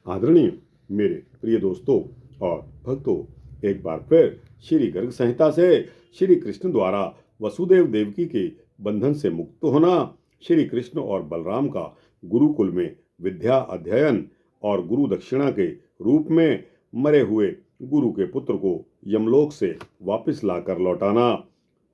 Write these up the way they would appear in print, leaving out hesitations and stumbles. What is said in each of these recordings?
आदरणीय मेरे प्रिय दोस्तों और भक्तों, एक बार फिर श्री गर्ग संहिता से श्री कृष्ण द्वारा वसुदेव देवकी के बंधन से मुक्त होना, श्री कृष्ण और बलराम का गुरुकुल में विद्या अध्ययन और गुरु दक्षिणा के रूप में मरे हुए गुरु के पुत्र को यमलोक से वापस लाकर लौटाना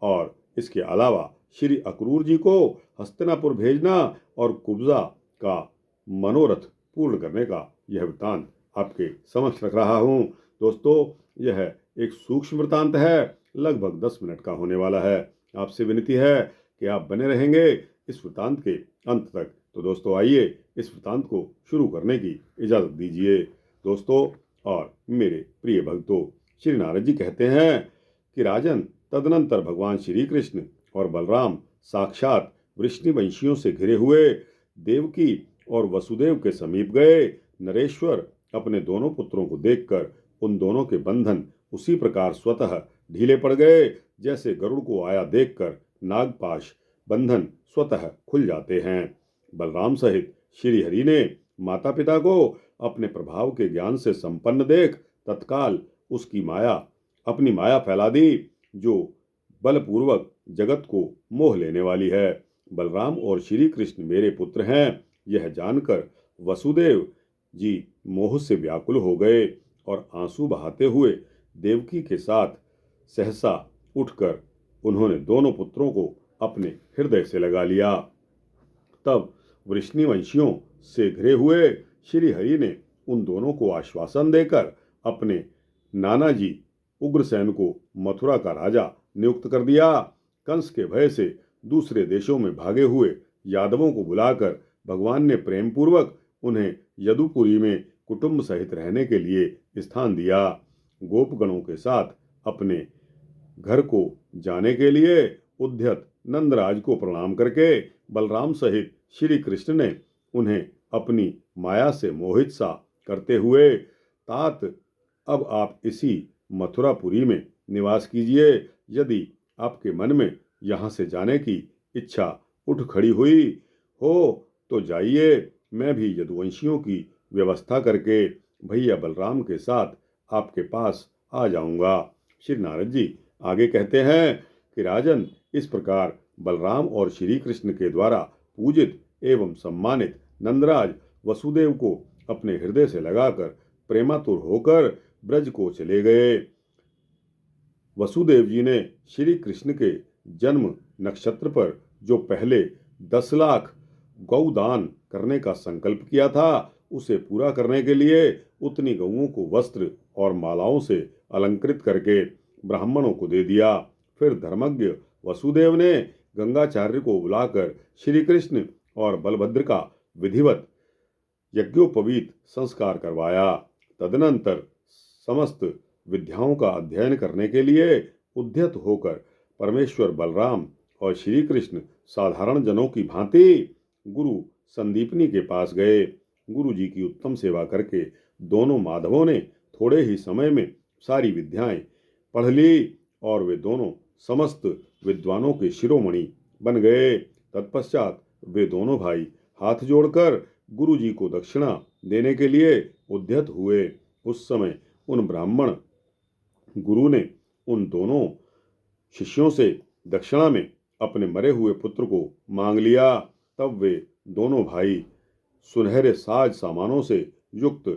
और इसके अलावा श्री अक्रूर जी को हस्तिनापुर भेजना और कुब्जा का मनोरथ पूर्ण करने का यह वृत्तांत आपके समक्ष रख रहा हूँ। दोस्तों, यह एक सूक्ष्म वृत्तांत है, लगभग 10 मिनट का होने वाला है। आपसे विनती है कि आप बने रहेंगे इस वृत्तांत के अंत तक। तो दोस्तों, आइए इस वृत्तांत को शुरू करने की इजाज़त दीजिए। दोस्तों और मेरे प्रिय भक्तों, श्री नारद जी कहते हैं कि राजन, तदनंतर भगवान श्री कृष्ण और बलराम साक्षात वृष्णिवंशियों से घिरे हुए देवकी और वसुदेव के समीप गए। नरेश्वर अपने दोनों पुत्रों को देखकर उन दोनों के बंधन उसी प्रकार स्वतः ढीले पड़ गए जैसे गरुड़ को आया देखकर नागपाश बंधन स्वतः खुल जाते हैं। बलराम सहित श्री हरि ने माता पिता को अपने प्रभाव के ज्ञान से संपन्न देख तत्काल उसकी माया अपनी माया फैला दी, जो बलपूर्वक जगत को मोह लेने वाली है। बलराम और श्री कृष्ण मेरे पुत्र हैं, यह जानकर वसुदेव जी मोह से व्याकुल हो गए और आंसू बहाते हुए देवकी के साथ सहसा उठकर उन्होंने दोनों पुत्रों को अपने हृदय से लगा लिया। तब वृष्णिवंशियों से घिरे हुए श्री हरि ने उन दोनों को आश्वासन देकर अपने नाना जी उग्रसेन को मथुरा का राजा नियुक्त कर दिया। कंस के भय से दूसरे देशों में भागे हुए यादवों को बुलाकर भगवान ने प्रेम पूर्वक उन्हें यदुपुरी में कुटुंब सहित रहने के लिए स्थान दिया। गोपगणों के साथ अपने घर को जाने के लिए उद्यत नंदराज को प्रणाम करके बलराम सहित श्री कृष्ण ने उन्हें अपनी माया से मोहित सा करते हुए, तात अब आप इसी मथुरापुरी में निवास कीजिए। यदि आपके मन में यहाँ से जाने की इच्छा उठ खड़ी हुई हो तो जाइए, मैं भी यदुवंशियों की व्यवस्था करके भैया बलराम के साथ आपके पास आ जाऊंगा। श्री नारद जी आगे कहते हैं कि राजन, इस प्रकार बलराम और श्री कृष्ण के द्वारा पूजित एवं सम्मानित नंदराज वसुदेव को अपने हृदय से लगाकर प्रेमातुर होकर ब्रज को चले गए। वसुदेव जी ने श्री कृष्ण के जन्म नक्षत्र पर जो पहले 10 लाख गौदान करने का संकल्प किया था, उसे पूरा करने के लिए उतनी गौओं को वस्त्र और मालाओं से अलंकृत करके ब्राह्मणों को दे दिया। फिर धर्मज्ञ वसुदेव ने गंगाचार्य को बुलाकर श्री कृष्ण और बलभद्र का विधिवत यज्ञोपवीत संस्कार करवाया। तदनंतर समस्त विद्याओं का अध्ययन करने के लिए उद्यत होकर परमेश्वर बलराम और श्री कृष्ण साधारण जनों की भांति गुरु संदीपनी के पास गए। गुरु जी की उत्तम सेवा करके दोनों माधवों ने थोड़े ही समय में सारी विद्याएं पढ़ ली और वे दोनों समस्त विद्वानों के शिरोमणि बन गए। तत्पश्चात वे दोनों भाई हाथ जोड़कर गुरु जी को दक्षिणा देने के लिए उद्यत हुए। उस समय उन ब्राह्मण गुरु ने उन दोनों शिष्यों से दक्षिणा में अपने मरे हुए पुत्र को मांग लिया। तब वे दोनों भाई सुनहरे साज सामानों से युक्त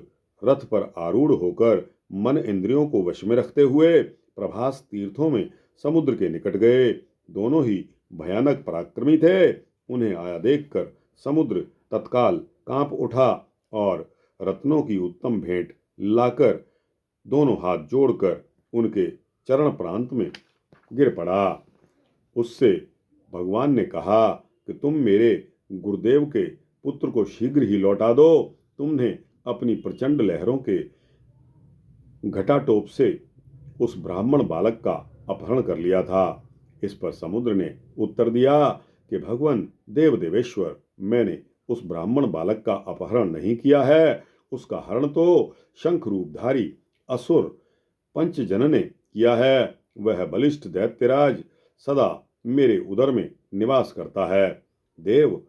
रथ पर आरूढ़ होकर मन इंद्रियों को वश में रखते हुए प्रभास तीर्थों में समुद्र के निकट गए। दोनों ही भयानक पराक्रमी थे। उन्हें आया देखकर समुद्र तत्काल कांप उठा और रत्नों की उत्तम भेंट लाकर दोनों हाथ जोड़कर उनके चरण प्रांत में गिर पड़ा। उससे भगवान ने कहा कि तुम मेरे गुरुदेव के पुत्र को शीघ्र ही लौटा दो। तुमने अपनी प्रचंड लहरों के घटाटोप से उस ब्राह्मण बालक का अपहरण कर लिया था। इस पर समुद्र ने उत्तर दिया कि भगवान देव देवेश्वर, मैंने उस ब्राह्मण बालक का अपहरण नहीं किया है। उसका हरण तो शंख रूपधारी असुर पंचजन ने किया है। वह बलिष्ठ दैत्यराज सदा मेरे उदर में निवास करता है। देव,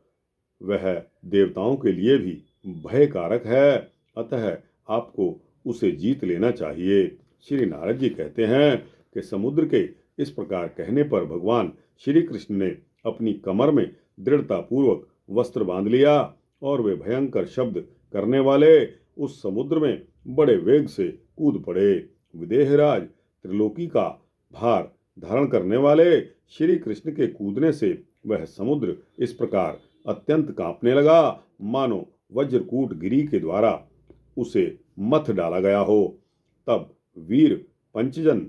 वह देवताओं के लिए भी भयकारक है अतः आपको उसे जीत लेना चाहिए। श्री नारद जी कहते हैं कि समुद्र के इस प्रकार कहने पर भगवान श्री कृष्ण ने अपनी कमर में दृढ़तापूर्वक वस्त्र बांध लिया और वे भयंकर शब्द करने वाले उस समुद्र में बड़े वेग से कूद पड़े। विदेहराज त्रिलोकी का भार धारण करने वाले श्री कृष्ण के कूदने से वह समुद्र इस प्रकार अत्यंत कांपने लगा मानो वज्रकूट गिरी के द्वारा उसे मथ डाला गया हो। तब वीर पंचजन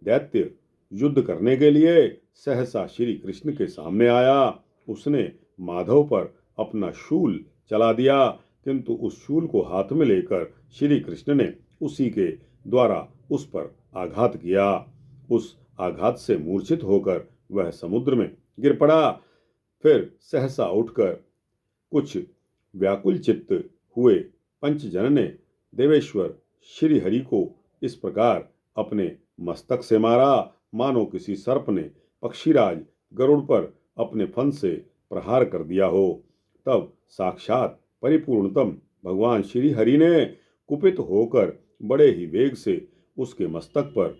दैत्य युद्ध करने के लिए सहसा श्री कृष्ण के सामने आया। उसने माधव पर अपना शूल चला दिया, किंतु उस शूल को हाथ में लेकर श्री कृष्ण ने उसी के द्वारा उस पर आघात किया। उस आघात से मूर्छित होकर वह समुद्र में गिर पड़ा। फिर सहसा उठकर कुछ व्याकुल चित्त हुए पंचजन ने देवेश्वर श्री हरि को इस प्रकार अपने मस्तक से मारा मानो किसी सर्प ने पक्षीराज गरुड़ पर अपने फन से प्रहार कर दिया हो। तब साक्षात परिपूर्णतम भगवान श्री हरि ने कुपित होकर बड़े ही वेग से उसके मस्तक पर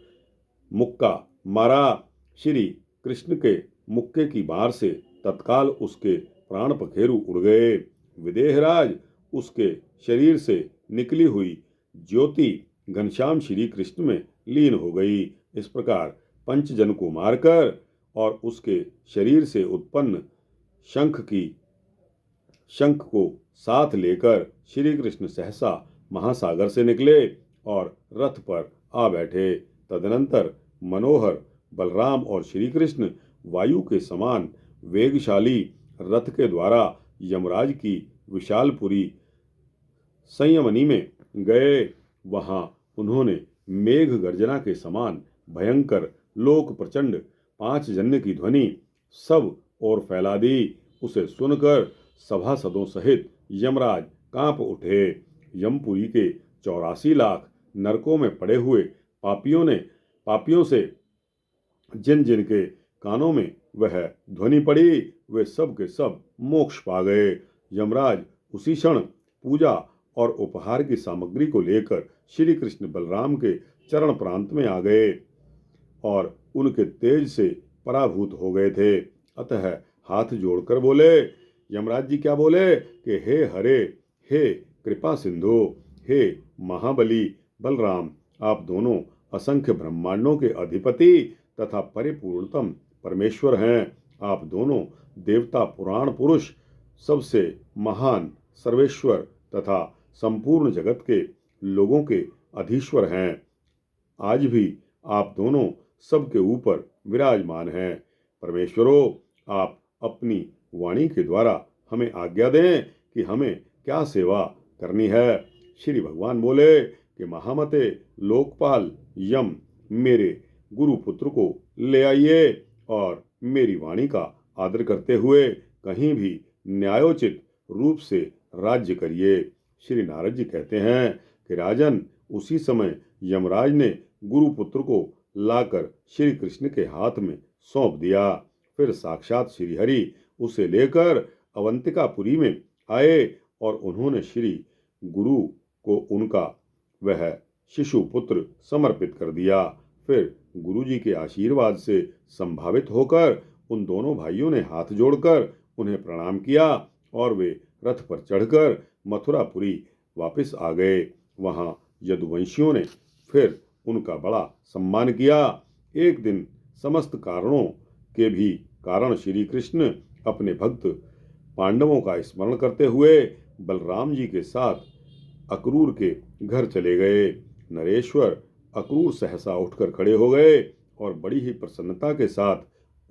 मुक्का मारा। श्री कृष्ण के मुक्के की मार से तत्काल उसके प्राण पखेरु उड़ गए। विदेहराज उसके शरीर से निकली हुई ज्योति घनश्याम श्री कृष्ण में लीन हो गई। इस प्रकार पंचजन को मारकर और उसके शरीर से उत्पन्न शंख को साथ लेकर श्री कृष्ण सहसा महासागर से निकले और रथ पर आ बैठे। तदनंतर मनोहर बलराम और श्री कृष्ण वायु के समान वेगशाली रथ के द्वारा यमराज की विशालपुरी संयमनी में गए। वहां उन्होंने मेघ गर्जना के समान भयंकर लोक प्रचंड पांचजन्य की ध्वनि सब ओर फैला दी। उसे सुनकर सभासदों सहित यमराज कांप उठे। यमपुरी के 84 लाख नरकों में पड़े हुए पापियों से जिन जिन के कानों में वह ध्वनि पड़ी वे सब के सब मोक्ष पा गए। यमराज उसी क्षण पूजा और उपहार की सामग्री को लेकर श्री कृष्ण बलराम के चरण प्रांत में आ गए और उनके तेज से पराभूत हो गए थे। अतः हाथ जोड़कर बोले, यमराज जी क्या बोले कि हे हरे, हे कृपा सिंधु, हे महाबली बलराम, आप दोनों असंख्य ब्रह्मांडों के अधिपति तथा परिपूर्णतम परमेश्वर हैं। आप दोनों देवता पुराण पुरुष सबसे महान सर्वेश्वर तथा संपूर्ण जगत के लोगों के अधीश्वर हैं। आज भी आप दोनों सबके ऊपर विराजमान हैं। परमेश्वरों, आप अपनी वाणी के द्वारा हमें आज्ञा दें कि हमें क्या सेवा करनी है। श्री भगवान बोले कि महामते लोकपाल यम, मेरे गुरु पुत्र को ले आइए और मेरी वाणी का आदर करते हुए कहीं भी न्यायोचित रूप से राज्य करिए। श्री नारद जी कहते हैं कि राजन, उसी समय यमराज ने गुरुपुत्र को लाकर श्री कृष्ण के हाथ में सौंप दिया। फिर साक्षात श्री हरि उसे लेकर अवंतिकापुरी में आए और उन्होंने श्री गुरु को उनका वह शिशु पुत्र समर्पित कर दिया। फिर गुरु जी के आशीर्वाद से संभावित होकर उन दोनों भाइयों ने हाथ जोड़कर उन्हें प्रणाम किया और वे रथ पर चढ़कर मथुरापुरी वापस आ गए। वहां यदुवंशियों ने फिर उनका बड़ा सम्मान किया। एक दिन समस्त कारणों के भी कारण श्री कृष्ण अपने भक्त पांडवों का स्मरण करते हुए बलराम जी के साथ अक्रूर के घर चले गए। नरेश्वर अक्रूर सहसा उठकर खड़े हो गए और बड़ी ही प्रसन्नता के साथ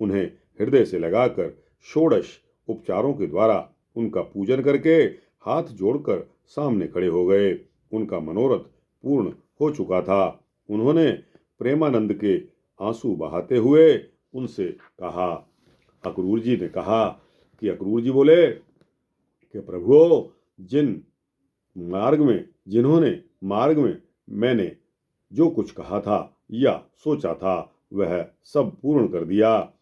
उन्हें हृदय से लगाकर षोडश उपचारों के द्वारा उनका पूजन करके हाथ जोड़कर सामने खड़े हो गए। उनका मनोरथ पूर्ण हो चुका था। उन्होंने प्रेमानंद के आंसू बहाते हुए उनसे कहा। अक्रूर जी ने कहा कि अक्रूर जी बोले कि प्रभु, जिन्होंने मार्ग में मैंने जो कुछ कहा था या सोचा था वह सब पूर्ण कर दिया।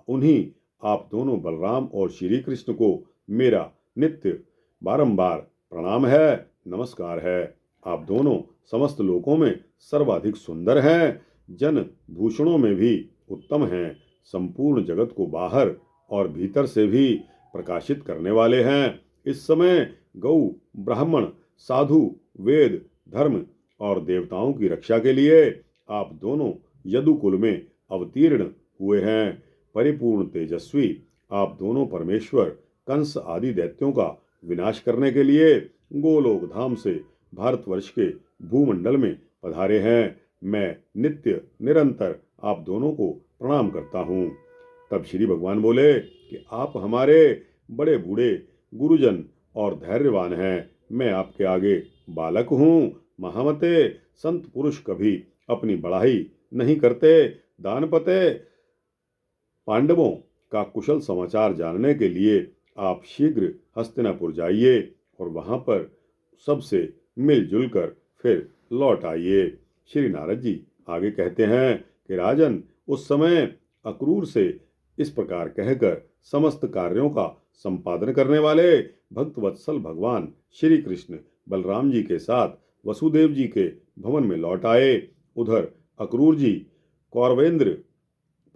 उन्हीं आप दोनों बलराम और श्री कृष्ण को मेरा नित्य बारंबार प्रणाम है, नमस्कार है। आप दोनों समस्त लोकों में सर्वाधिक सुंदर हैं, जन भूषणों में भी उत्तम हैं, संपूर्ण जगत को बाहर और भीतर से भी प्रकाशित करने वाले हैं। इस समय गौ, ब्राह्मण, साधु, वेद, धर्म और देवताओं की रक्षा के लिए आप दोनों यदुकुल में अवतीर्ण हुए हैं। परिपूर्ण तेजस्वी आप दोनों परमेश्वर कंस आदि दैत्यों का विनाश करने के लिए गोलोक धाम से भारतवर्ष के भूमंडल में पधारे हैं। मैं नित्य निरंतर आप दोनों को प्रणाम करता हूँ। तब श्री भगवान बोले कि आप हमारे बड़े बूढ़े गुरुजन और धैर्यवान हैं। मैं आपके आगे बालक हूँ। महामते, संत पुरुष कभी अपनी बड़ाई नहीं करते। दानपते, पांडवों का कुशल समाचार जानने के लिए आप शीघ्र हस्तिनापुर जाइए और वहां पर सबसे मिलजुल कर फिर लौट आइए। श्री नारद जी आगे कहते हैं कि राजन, उस समय अक्रूर से इस प्रकार कहकर समस्त कार्यों का संपादन करने वाले भक्तवत्सल भगवान श्री कृष्ण बलराम जी के साथ वसुदेव जी के भवन में लौट आए। उधर अक्रूर जी कौरवेंद्र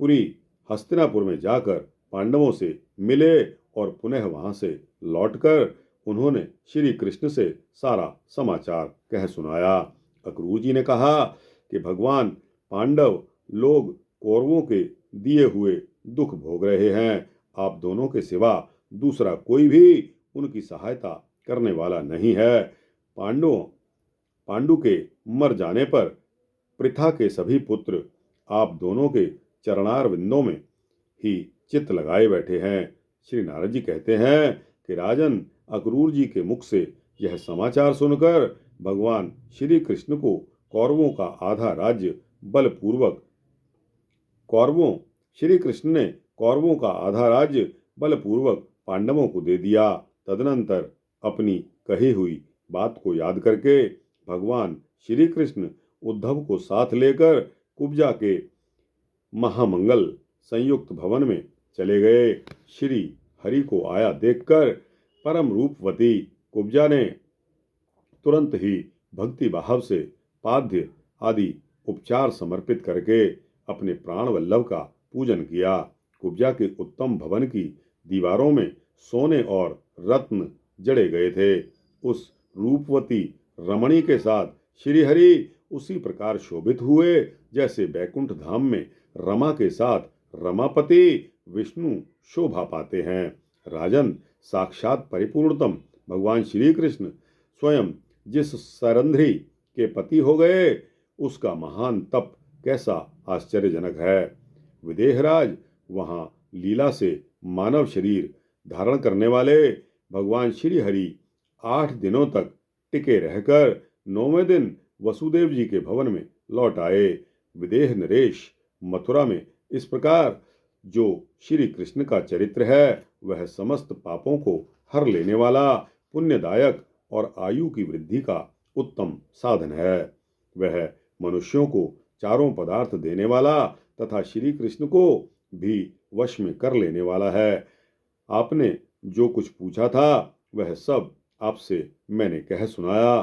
पुरी हस्तिनापुर में जाकर पांडवों से मिले और पुनः वहां से लौटकर उन्होंने श्री कृष्ण से सारा समाचार कह सुनाया। अक्रूर जी ने कहा कि भगवान, पांडव लोग कौरवों के दिए हुए दुख भोग रहे हैं। आप दोनों के सिवा दूसरा कोई भी उनकी सहायता करने वाला नहीं है। पांडु के मर जाने पर पृथा के सभी पुत्र आप दोनों के चरणार विंदों में ही चित्त लगाए बैठे हैं। श्री नारद जी कहते हैं कि राजन, अक्रूर जी के मुख से यह समाचार सुनकर भगवान श्री कृष्ण को कौरवों का आधा राज्य बलपूर्वक श्री कृष्ण ने कौरवों का आधा राज्य बलपूर्वक पांडवों को दे दिया। तदनंतर अपनी कही हुई बात को याद करके भगवान श्री कृष्ण उद्धव को साथ लेकर कुब्जा के महामंगल संयुक्त भवन में चले गए। श्री हरि को आया देखकर परम रूपवती कुब्जा ने तुरंत ही भक्ति भाव से पाद्य आदि उपचार समर्पित करके अपने प्राण वल्लभ का पूजन किया। कुब्जा के उत्तम भवन की दीवारों में सोने और रत्न जड़े गए थे। उस रूपवती रमणी के साथ श्री हरि उसी प्रकार शोभित हुए जैसे बैकुंठ धाम में रमा के साथ रमापति विष्णु शोभा पाते हैं। राजन, साक्षात परिपूर्णतम भगवान श्री कृष्ण स्वयं जिस सरंध्री के पति हो गए, उसका महान तप कैसा आश्चर्यजनक है। विदेहराज, वहां लीला से मानव शरीर धारण करने वाले भगवान श्री हरि 8 दिनों तक टिके रहकर 9वें दिन वसुदेव जी के भवन में लौट आए। विदेह नरेश, मथुरा में इस प्रकार जो श्री कृष्ण का चरित्र है वह समस्त पापों को हर लेने वाला, पुण्यदायक और आयु की वृद्धि का उत्तम साधन है। वह मनुष्यों को चारों पदार्थ देने वाला तथा श्री कृष्ण को भी वश में कर लेने वाला है। आपने जो कुछ पूछा था वह सब आपसे मैंने कह सुनाया।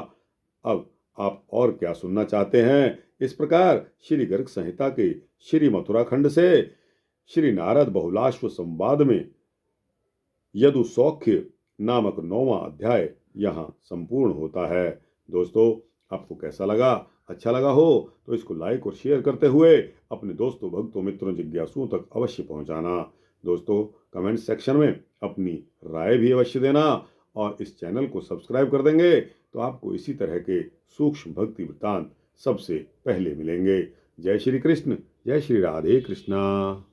अब आप और क्या सुनना चाहते हैं? इस प्रकार श्री गर्ग संहिता के श्री मथुरा खंड से श्री नारद बहुलाश्व संवाद में यदु सौख्य नामक 9वां अध्याय यहाँ संपूर्ण होता है। दोस्तों, आपको कैसा लगा? अच्छा लगा हो तो इसको लाइक और शेयर करते हुए अपने दोस्तों, भक्तों, मित्रों, जिज्ञासुओं तक अवश्य पहुंचाना। दोस्तों, कमेंट सेक्शन में अपनी राय भी अवश्य देना और इस चैनल को सब्सक्राइब कर देंगे तो आपको इसी तरह के सूक्ष्म भक्ति वृत्तांत सबसे पहले मिलेंगे। जय श्री कृष्ण, जय श्री राधे कृष्णा।